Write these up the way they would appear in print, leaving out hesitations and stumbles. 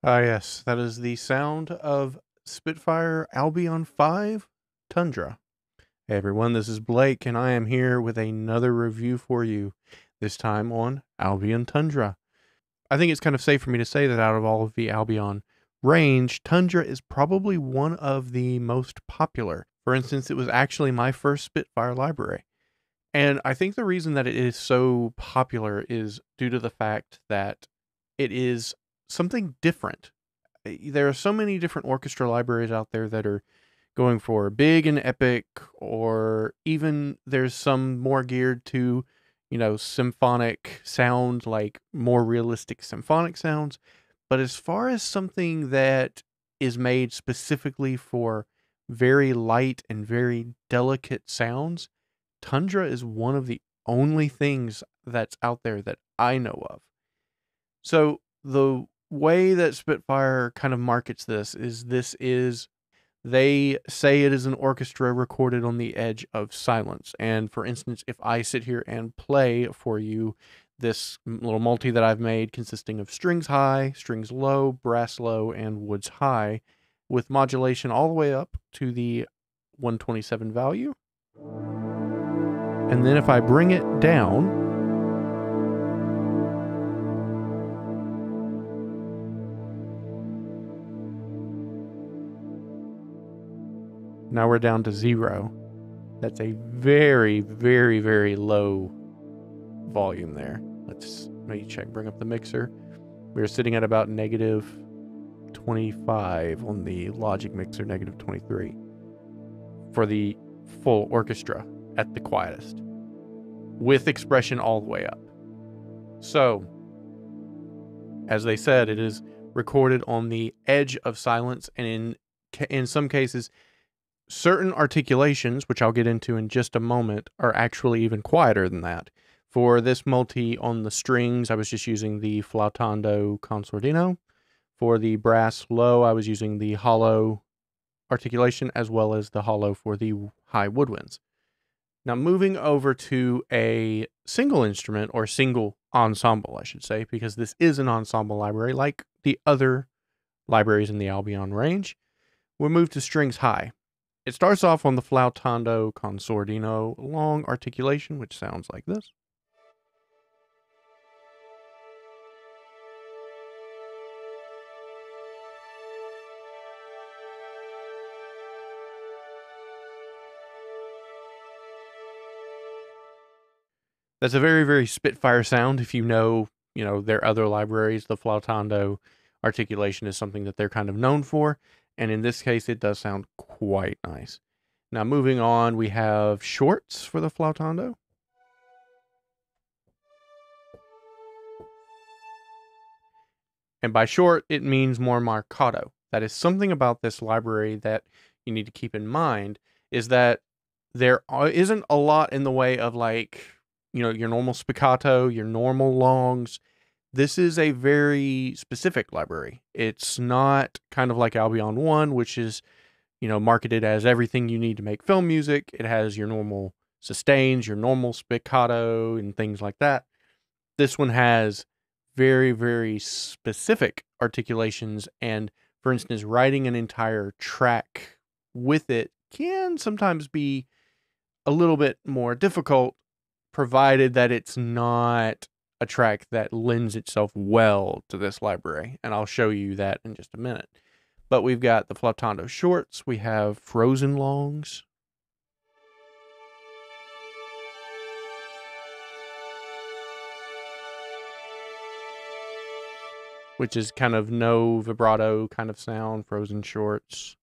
Ah, yes, that is the sound of Spitfire Albion 5 Tundra. Hey everyone, this is Blake, and I am here with another review for you, this time on Albion Tundra. I think it's kind of safe for me to say that out of all of the Albion range, Tundra is probably one of the most popular. For instance, it was actually my first Spitfire library. And I think the reason that it is so popular is due to the fact that it is something different. There are so many different orchestra libraries out there that are going for big and epic, or even there's some more geared to, symphonic sound, like more realistic symphonic sounds. But as far as something that is made specifically for very light and very delicate sounds, Tundra is one of the only things that's out there that I know of. So the way that Spitfire kind of markets this is they say it is an orchestra recorded on the edge of silence. And for instance, if I sit here and play for you this little multi that I've made consisting of strings high, strings low, brass low, and woods high, with modulation all the way up to the 127 value. And then if I bring it down, now we're down to 0. That's a very, very, very low volume there. Let me check, bring up the mixer. We're sitting at about negative 25 on the Logic mixer, negative 23 for the full orchestra at the quietest, with expression all the way up. So, as they said, it is recorded on the edge of silence, and in some cases, certain articulations, which I'll get into in just a moment, are actually even quieter than that. For this multi on the strings, I was just using the flautando consordino. For the brass low, I was using the hollow articulation as well as the hollow for the high woodwinds. Now moving over to a single instrument, or single ensemble, I should say, because this is an ensemble library like the other libraries in the Albion range, we'll move to strings high. It starts off on the flautando consordino long articulation, which sounds like this. That's a very, very Spitfire sound. If you know, their other libraries, the flautando articulation is something that they're kind of known for. And in this case, it does sound quite nice. Now, moving on, we have shorts for the flautando. And by short, it means more marcato. That is something about this library that you need to keep in mind, is that there isn't a lot in the way of, like, your normal spiccato, your normal longs. This is a very specific library. It's not kind of like Albion 1, which is, marketed as everything you need to make film music. It has your normal sustains, your normal spiccato, and things like that. This one has very, very specific articulations, and for instance, writing an entire track with it can sometimes be a little bit more difficult, provided that it's not a track that lends itself well to this library, and I'll show you that in just a minute. But we've got the flautando shorts, we have frozen longs, which is kind of no vibrato kind of sound, frozen shorts.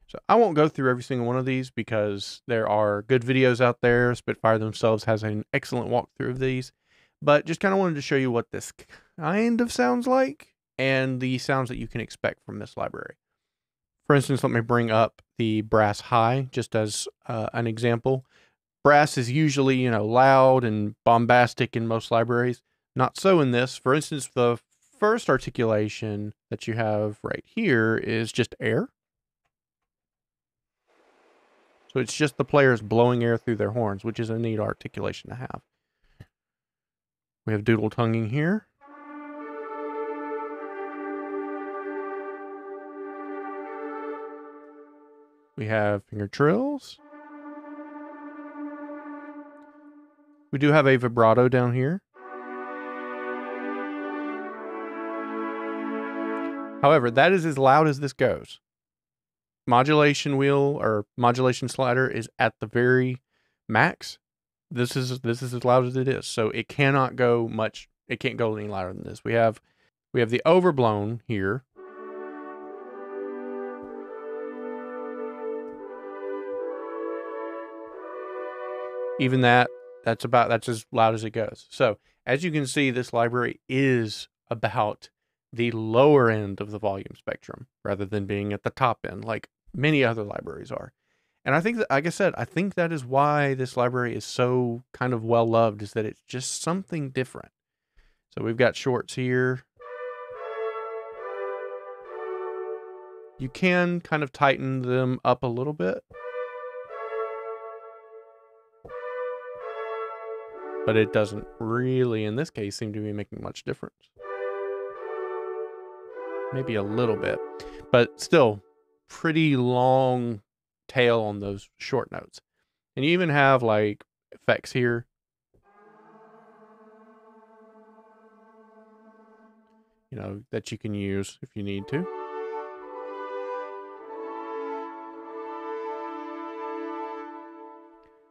So I won't go through every single one of these because there are good videos out there. Spitfire themselves has an excellent walkthrough of these, but just kind of wanted to show you what this kind of sounds like and the sounds that you can expect from this library. For instance, let me bring up the brass high just as an example. Brass is usually, loud and bombastic in most libraries. Not so in this. For instance, the first articulation that you have right here is just air. So it's just the players blowing air through their horns, which is a neat articulation to have. We have doodle tonguing here. We have finger trills. We do have a vibrato down here. However, that is as loud as this goes. Modulation wheel or modulation slider is at the very max. This is as loud as it is. So it cannot go much. It can't go any louder than this. We have the overblown here. Even that's as loud as it goes. So as you can see, this library is about the lower end of the volume spectrum rather than being at the top end like many other libraries are. And I think that, like I said, I think that is why this library is so kind of well loved, is that it's just something different. So we've got shorts here. You can kind of tighten them up a little bit, but it doesn't really, in this case, seem to be making much difference. Maybe a little bit, but still pretty long tail on those short notes. And you even have like effects here. You know, that you can use if you need to.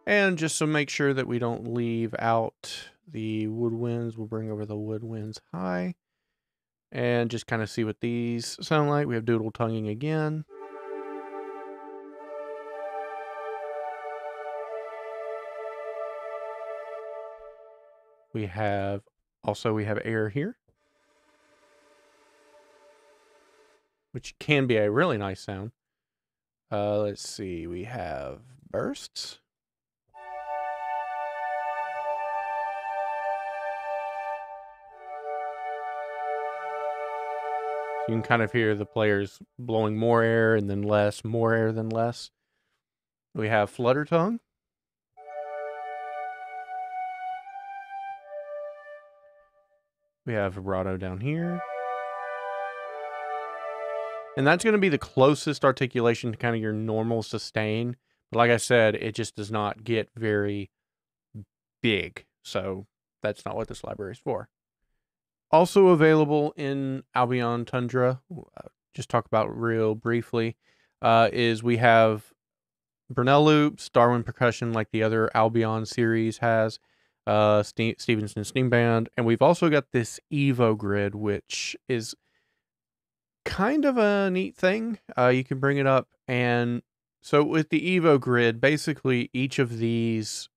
And just to make sure that we don't leave out the woodwinds, we'll bring over the woodwinds high. And just kind of see what these sound like. We have doodle tonguing again. We have air here, which can be a really nice sound. Let's see, we have bursts. You can kind of hear the players blowing more air and then less, more air than less. We have flutter tongue. We have vibrato down here. And that's going to be the closest articulation to kind of your normal sustain. But like I said, it just does not get very big. So that's not what this library is for. Also available in Albion Tundra, just talk about real briefly, is we have Brunel loops, Darwin percussion like the other Albion series has, Stevenson Steam Band, and we've also got this Evo grid, which is kind of a neat thing. You can bring it up, and so with the Evo grid, basically each of these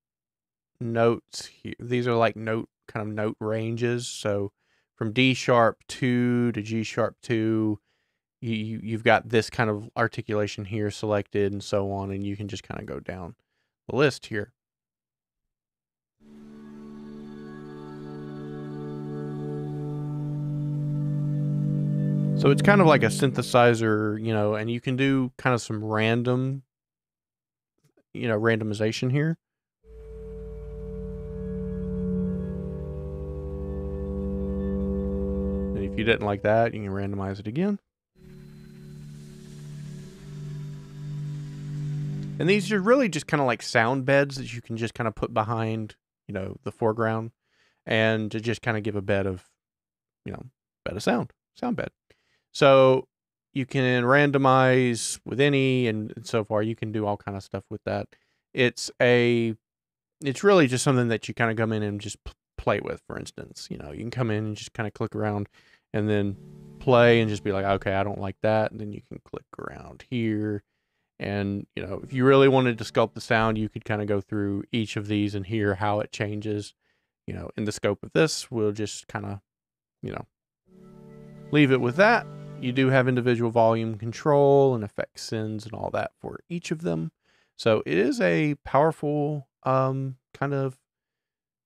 notes here, these are like note ranges. So from D sharp 2 to G sharp 2, you've got this kind of articulation here selected and so on, and you can just kind of go down the list here. So it's kind of like a synthesizer, you know, and you can do kind of some random, you know, randomization here. And if you didn't like that, you can randomize it again. And these are really just kind of like sound beds that you can just kind of put behind, you know, the foreground, and to just kind of give a bed of, you know, sound bed. So you can randomize with any, and so far you can do all kind of stuff with that. It's really just something that you kind of come in and just play with. For instance, you know, you can come in and just kind of click around and then play and just be like, okay, I don't like that. And then you can click around here. And, you know, if you really wanted to sculpt the sound, you could kind of go through each of these and hear how it changes. You know, in the scope of this, we'll just kind of, you know, leave it with that. You do have individual volume control and effect sends and all that for each of them. So it is a powerful kind of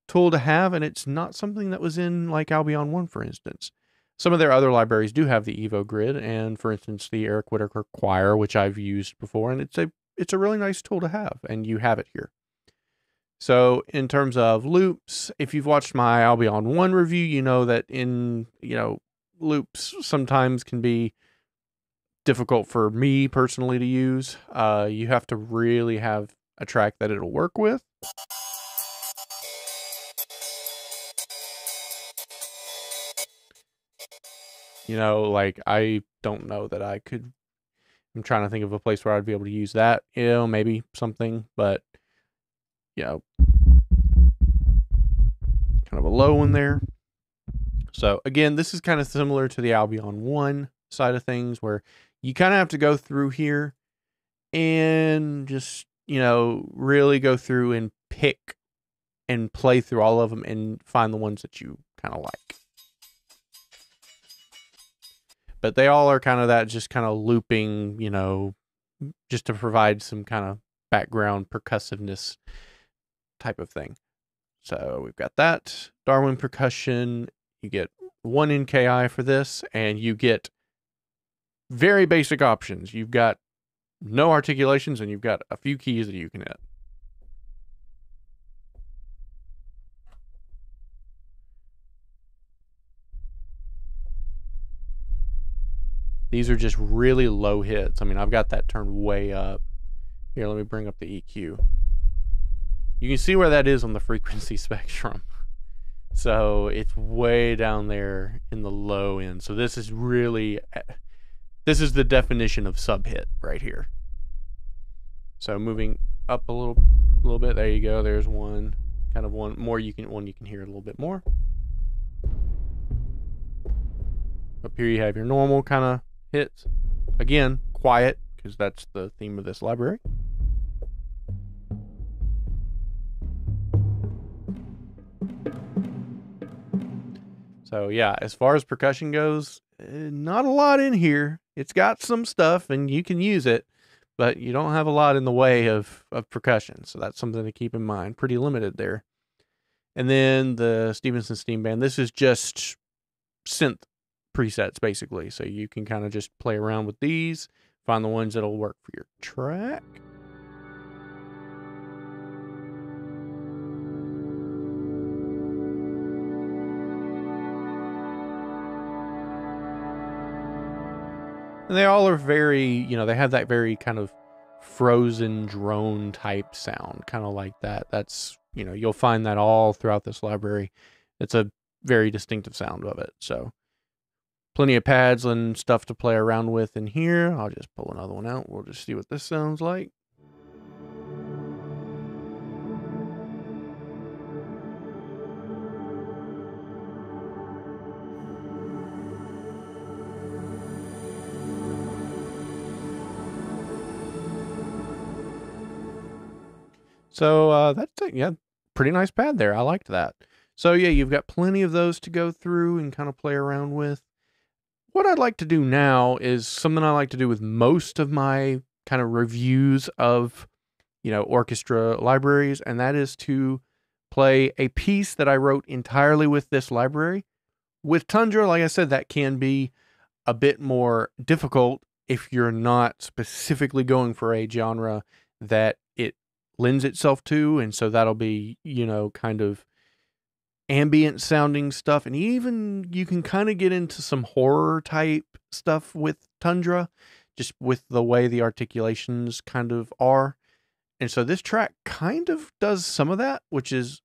tool to have, and it's not something that was in like Albion 1, for instance. Some of their other libraries do have the Evo grid, and for instance, the Eric Whitacre Choir, which I've used before, and it's a really nice tool to have, and you have it here. So in terms of loops, if you've watched my Albion 1 review, you know that loops sometimes can be difficult for me personally to use. You have to really have a track that it'll work with. Like I don't know that I could. I'm trying to think of a place where I'd be able to use that. Maybe something, but kind of a low one there. So again, this is kind of similar to the Albion 1 side of things, where you kind of have to go through here and just, really go through and pick and play through all of them and find the ones that you kind of like. But they all are kind of that, just kind of looping, just to provide some kind of background percussiveness type of thing. So we've got that. Darwin percussion. You get 1 NKI for this, and you get very basic options. You've got no articulations, and you've got a few keys that you can hit. These are just really low hits. I mean, I've got that turned way up. Here, let me bring up the EQ. You can see where that is on the frequency spectrum. So it's way down there in the low end. So this is the definition of sub hit right here. So moving up a little bit. There you go. There's one more. You can hear a little bit more. Up here you have your normal kind of hits. Again, quiet, because that's the theme of this library. So yeah, as far as percussion goes, not a lot in here. It's got some stuff and you can use it, but you don't have a lot in the way of percussion. So that's something to keep in mind. Pretty limited there. And then the Stevenson Steam Band. This is just synth presets, basically. So you can kind of just play around with these, find the ones that'll work for your track. And they all are very, they have that very kind of frozen drone type sound, kind of like that. That's, you'll find that all throughout this library. It's a very distinctive sound of it. So plenty of pads and stuff to play around with in here. I'll just pull another one out. We'll just see what this sounds like. So that's it. Yeah, pretty nice pad there. I liked that. So yeah, you've got plenty of those to go through and kind of play around with. What I'd like to do now is something I like to do with most of my kind of reviews of, orchestra libraries, and that is to play a piece that I wrote entirely with this library. With Tundra, like I said, that can be a bit more difficult if you're not specifically going for a genre that it lends itself to, and so that'll be, kind of ambient sounding stuff, and even you can kind of get into some horror type stuff with Tundra, just with the way the articulations kind of are. And so this track kind of does some of that, which is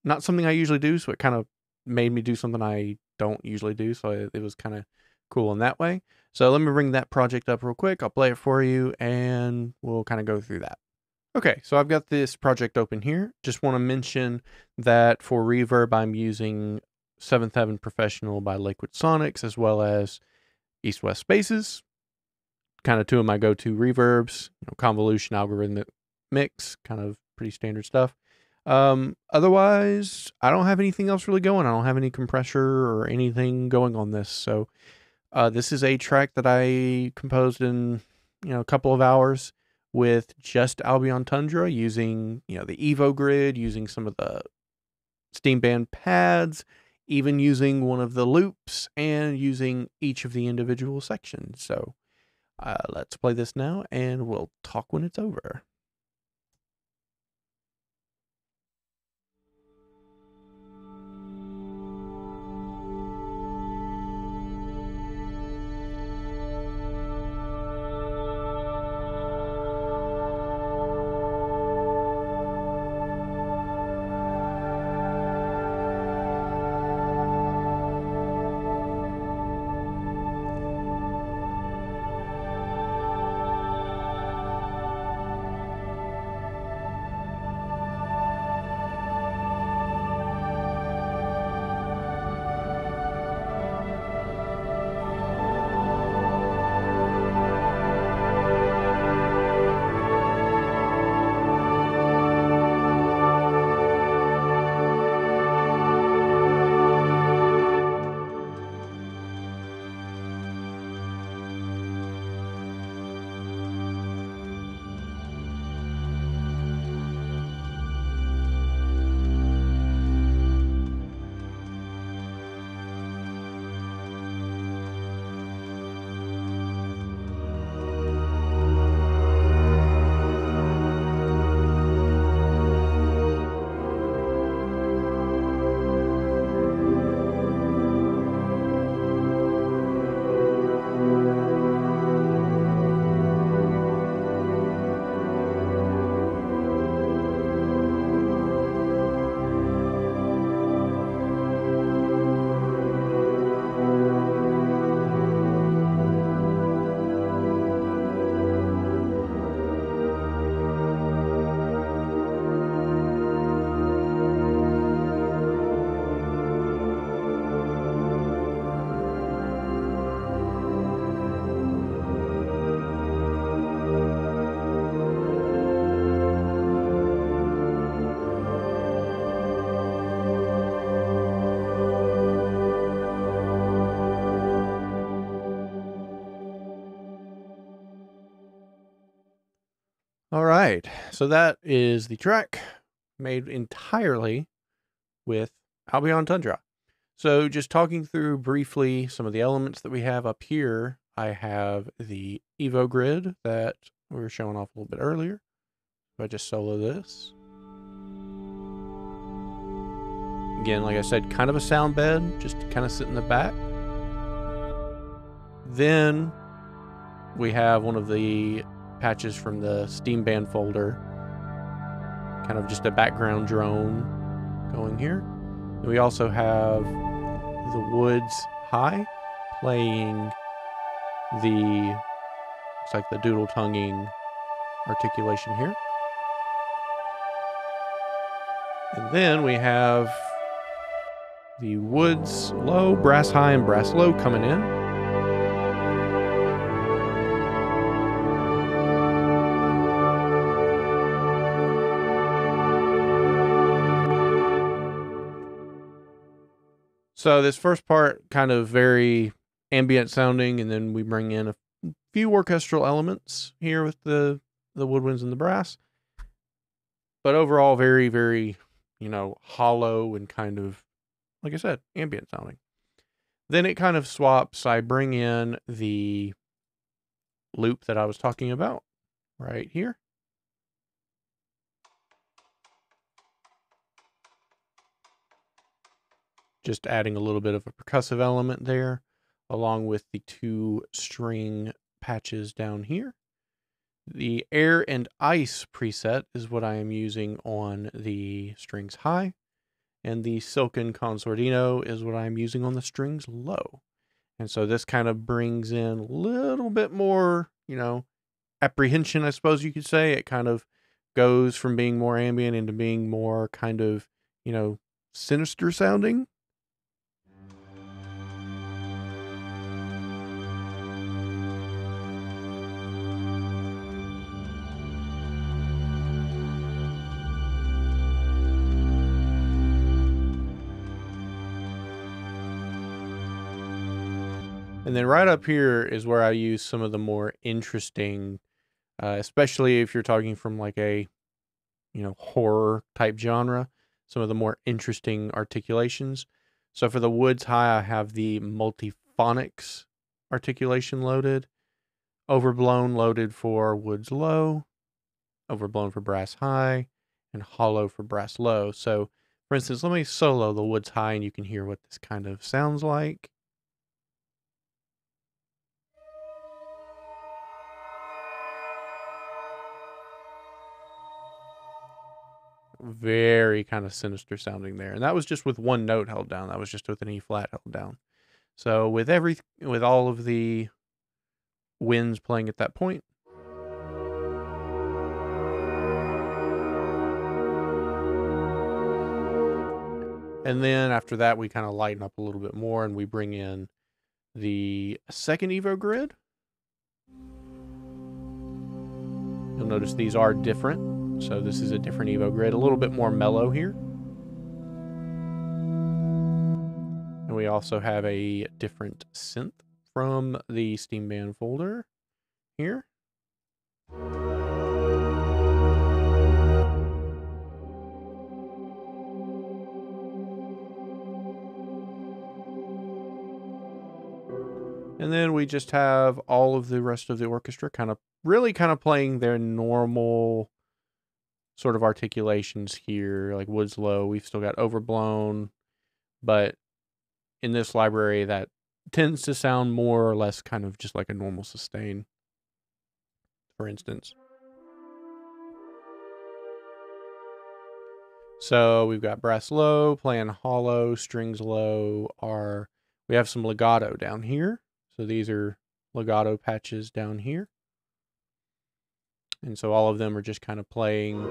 not something I usually do, so it kind of made me do something I don't usually do, so it was kind of cool in that way. So let me bring that project up real quick. I'll play it for you, and we'll kind of go through that. Okay, so I've got this project open here. Just want to mention that for reverb, I'm using 7th Heaven Professional by Liquid Sonics, as well as East-West Spaces. Kind of two of my go-to reverbs, convolution, algorithmic mix, kind of pretty standard stuff. Otherwise, I don't have anything else really going. I don't have any compressor or anything going on this. So this is a track that I composed in, a couple of hours, with just Albion Tundra, using, the Evo grid, using some of the Steam Band pads, even using one of the loops, and using each of the individual sections. So Let's play this now, and we'll talk when it's over. All right, so that is the track made entirely with Albion Tundra. So just talking through briefly some of the elements that we have up here, I have the Evo grid that we were showing off a little bit earlier. If I just solo this. Again, like I said, kind of a sound bed, just to kind of sit in the back. Then we have one of the patches from the Steam Band folder, kind of just a background drone going here. And we also have the Woods High playing the, looks like the doodle tonguing articulation here. And then we have the Woods Low, Brass High, and Brass Low coming in. So this first part kind of very ambient sounding, and then we bring in a few orchestral elements here with the woodwinds and the brass. But overall, very, very, hollow and kind of, like I said, ambient sounding. Then it kind of swaps. I bring in the loop that I was talking about right here. Just adding a little bit of a percussive element there, along with the 2 string patches down here. The Air and Ice preset is what I am using on the strings high, and the Silken Consortino is what I'm using on the strings low. And so this kind of brings in a little bit more, apprehension, I suppose you could say. It kind of goes from being more ambient into being more kind of, sinister sounding. And then right up here is where I use some of the more interesting, especially if you're talking from like a, horror type genre, some of the more interesting articulations. So for the Woods High, I have the multiphonics articulation loaded, overblown loaded for woods low, overblown for brass high, and hollow for brass low. So, for instance, let me solo the woods high and you can hear what this kind of sounds like. Very kind of sinister sounding there. And that was just with one note held down. That was just with an E flat held down. So with all of the winds playing at that point, and then after that we kind of lighten up a little bit more and we bring in the second Evo grid. You'll notice these are different. So this is a different Evo grid, a little bit more mellow here. And we also have a different synth from the Steam Band folder here. And then we just have all of the rest of the orchestra really playing their normal sort of articulations here, like woods low. We've still got overblown, but in this library that tends to sound more or less kind of just like a normal sustain, for instance. So we've got brass low, playing hollow, strings low. We have some legato down here. So these are legato patches down here. And so all of them are just kind of playing.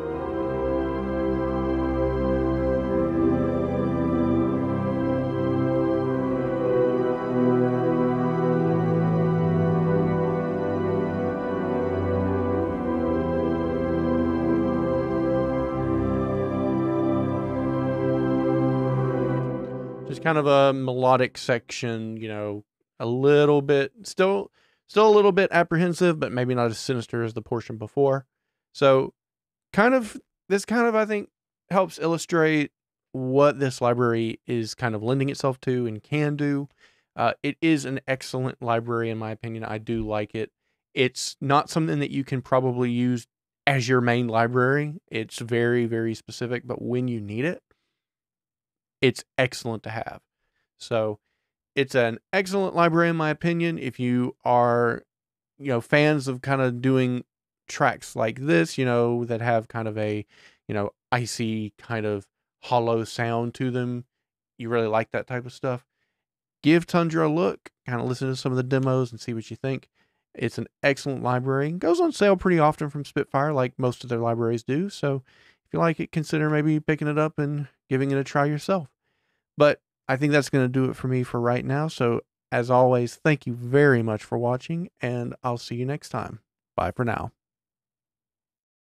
Just kind of a melodic section, you know, a little bit, still a little bit apprehensive, but maybe not as sinister as the portion before. So this I think helps illustrate what this library is kind of lending itself to and can do. It is an excellent library, in my opinion. I do like it. It's not something that you can probably use as your main library. It's very, very specific, but when you need it, it's excellent to have. So it's an excellent library, in my opinion. If you are, you know, fans of kind of doing tracks like this, you know, that have kind of a, you know, icy kind of hollow sound to them, you really like that type of stuff, give Tundra a look, kind of listen to some of the demos and see what you think. It's an excellent library. It goes on sale pretty often from Spitfire, like most of their libraries do. So if you like it, consider maybe picking it up and giving it a try yourself. But I think that's going to do it for me for right now. So as always, thank you very much for watching, and I'll see you next time. Bye for now.